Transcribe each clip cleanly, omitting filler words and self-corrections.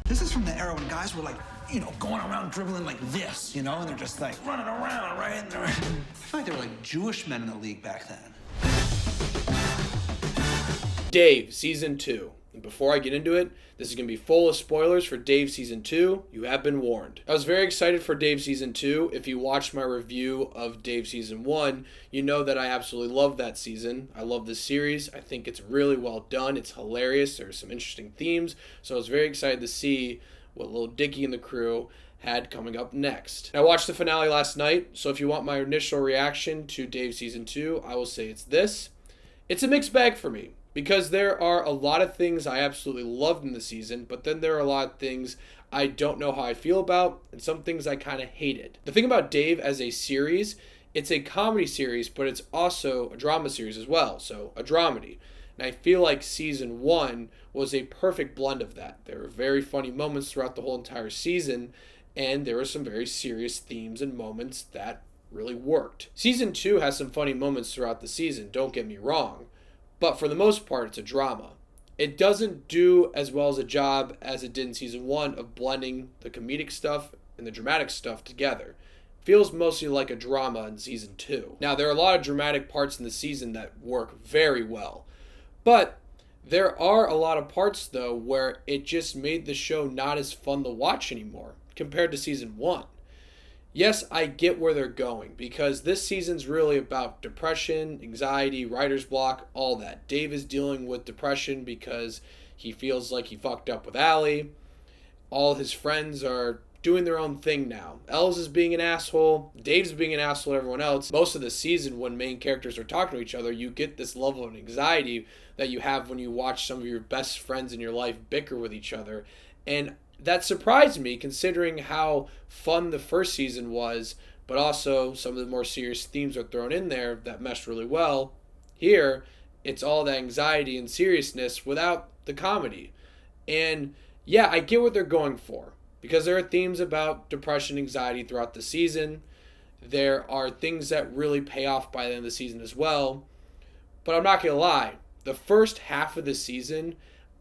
This is from the era when guys were like, going around dribbling like this, and they're just like running around, right? I feel like they were like Jewish men in the league back then. Dave, Season 2. And before I get into it, this is going to be full of spoilers for Dave Season 2. You have been warned. I was very excited for Dave Season 2. If you watched my review of Dave Season 1, you know that I absolutely love that season. I love this series. I think it's really well done. It's hilarious. There's some interesting themes. So I was very excited to see what Lil Dicky and the crew had coming up next. I watched the finale last night, so if you want my initial reaction to Dave Season 2, I will say it's this. It's a mixed bag for me, because there are a lot of things I absolutely loved in the season, but then there are a lot of things I don't know how I feel about, and some things I kind of hated. The thing about Dave as a series, it's a comedy series, but it's also a drama series as well, so a dramedy. And I feel like Season 1 was a perfect blend of that. There were very funny moments throughout the whole entire season, and there were some very serious themes and moments that really worked. Season 2 has some funny moments throughout the season, don't get me wrong, but for the most part, it's a drama. It doesn't do as well as a job as it did in Season 1 of blending the comedic stuff and the dramatic stuff together. It feels mostly like a drama in Season 2. Now, there are a lot of dramatic parts in the season that work very well, but there are a lot of parts, though, where it just made the show not as fun to watch anymore compared to Season 1. Yes, I get where they're going, because this season's really about depression, anxiety, writer's block, all that. Dave is dealing with depression because he feels like he fucked up with Allie. All his friends are doing their own thing now. Els is being an asshole. Dave's being an asshole to everyone else. Most of the season, when main characters are talking to each other, you get this level of anxiety that you have when you watch some of your best friends in your life bicker with each other. And that surprised me, considering how fun the first season was, but also some of the more serious themes are thrown in there that meshed really well. Here, it's all the anxiety and seriousness without the comedy. And yeah, I get what they're going for, because there are themes about depression, anxiety throughout the season. There are things that really pay off by the end of the season as well. But I'm not going to lie, the first half of the season,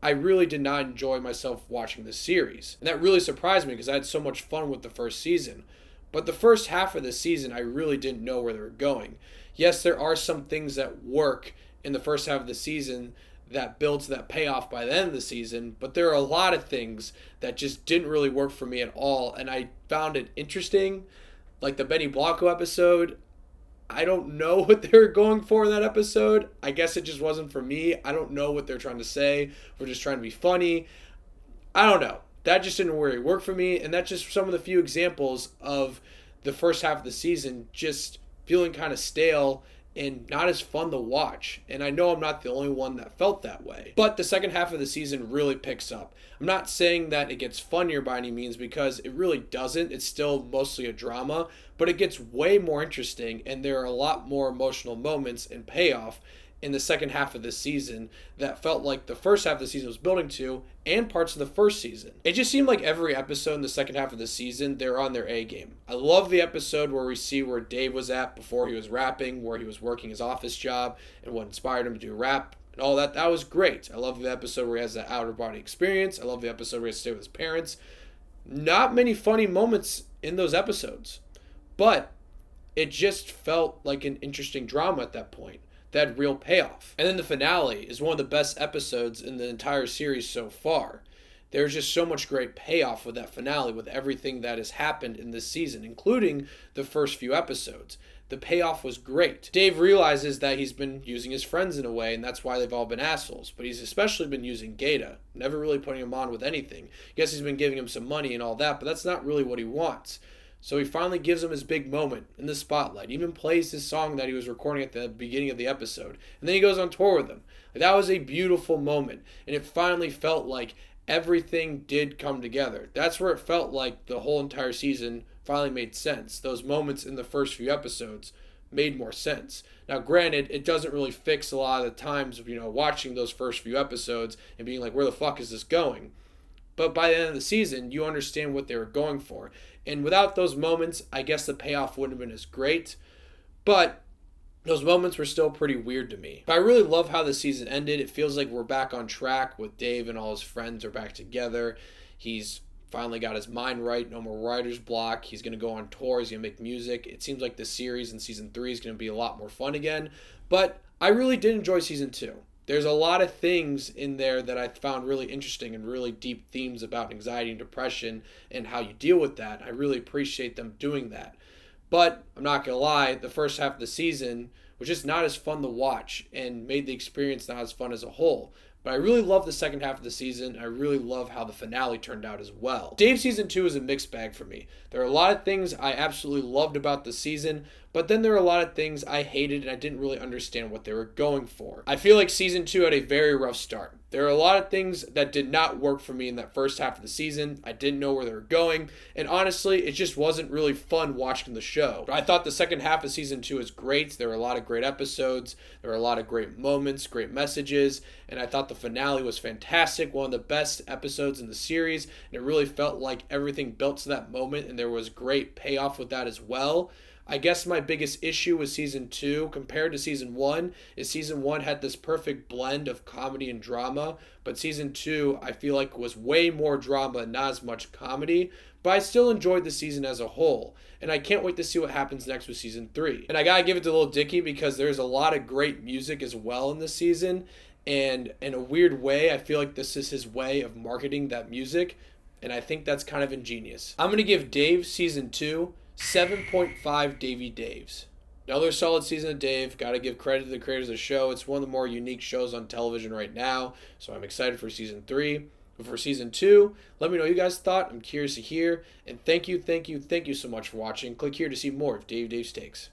I really did not enjoy myself watching the series. And that really surprised me because I had so much fun with the first season. But the first half of the season, I really didn't know where they were going. Yes, there are some things that work in the first half of the season that builds that payoff by the end of the season, but there are a lot of things that just didn't really work for me at all, and I found it interesting. Like the Benny Blanco episode, I don't know what they were going for in that episode. I guess it just wasn't for me. I don't know what they're trying to say. We're just trying to be funny. I don't know. That just didn't really work for me, and that's just some of the few examples of the first half of the season just feeling kind of stale and not as fun to watch. And I know I'm not the only one that felt that way. But the second half of the season really picks up. I'm not saying that it gets funnier by any means, because it really doesn't. It's still mostly a drama, but it gets way more interesting, and there are a lot more emotional moments and payoff in the second half of this season that felt like the first half of the season was building to, and parts of the first season. It just seemed like every episode in the second half of the season, they're on their A game. I love the episode where we see where Dave was at before he was rapping, where he was working his office job, and what inspired him to do rap and all that. That was great. I love the episode where he has that outer body experience. I love the episode where he has to stay with his parents. Not many funny moments in those episodes, but it just felt like an interesting drama at that point. That had real payoff. And then the finale is one of the best episodes in the entire series so far. There's just so much great payoff with that finale, with everything that has happened in this season, including the first few episodes. The payoff was great. Dave realizes that he's been using his friends in a way, and that's why they've all been assholes. But he's especially been using Gaeta, never really putting him on with anything. Yes, he's been giving him some money and all that, but that's not really what he wants. So he finally gives him his big moment in the spotlight. He even plays his song that he was recording at the beginning of the episode. And then he goes on tour with them. That was a beautiful moment. And it finally felt like everything did come together. That's where it felt like the whole entire season finally made sense. Those moments in the first few episodes made more sense. Now, granted, it doesn't really fix a lot of the times of, watching those first few episodes and being like, where the fuck is this going? But by the end of the season, you understand what they were going for. And without those moments, I guess the payoff wouldn't have been as great. But those moments were still pretty weird to me. But I really love how the season ended. It feels like we're back on track with Dave and all his friends are back together. He's finally got his mind right. No more writer's block. He's going to go on tour. He's going to make music. It seems like the series in season 3 is going to be a lot more fun again. But I really did enjoy season 2. There's a lot of things in there that I found really interesting and really deep themes about anxiety and depression and how you deal with that. I really appreciate them doing that. But I'm not going to lie, the first half of the season was just not as fun to watch and made the experience not as fun as a whole. But I really love the second half of the season. I really love how the finale turned out as well. Dave season 2 is a mixed bag for me. There are a lot of things I absolutely loved about the season, but then there are a lot of things I hated and I didn't really understand what they were going for. I feel like season 2 had a very rough start. There are a lot of things that did not work for me in that first half of the season. I didn't know where they were going, and honestly, it just wasn't really fun watching the show. I thought the second half of season 2 was great. There were a lot of great episodes. There were a lot of great moments, great messages, and I thought the finale was fantastic, one of the best episodes in the series, and it really felt like everything built to that moment, and there was great payoff with that as well. I guess my biggest issue with season 2 compared to season 1 is season 1 had this perfect blend of comedy and drama, but season 2 I feel like was way more drama and not as much comedy, but I still enjoyed the season as a whole, and I can't wait to see what happens next with season 3. And I gotta give it to Lil Dicky because there's a lot of great music as well in this season, and in a weird way I feel like this is his way of marketing that music, and I think that's kind of ingenious. I'm gonna give Dave season 2 7.5 Davey Daves. Another solid season of Dave. Got to give credit to the creators of the show. It's one of the more unique shows on television right now, so I'm excited for season 3. But for season 2, let me know what you guys thought. I'm curious to hear. And thank you so much for watching. Click here to see more of Dave's Takes.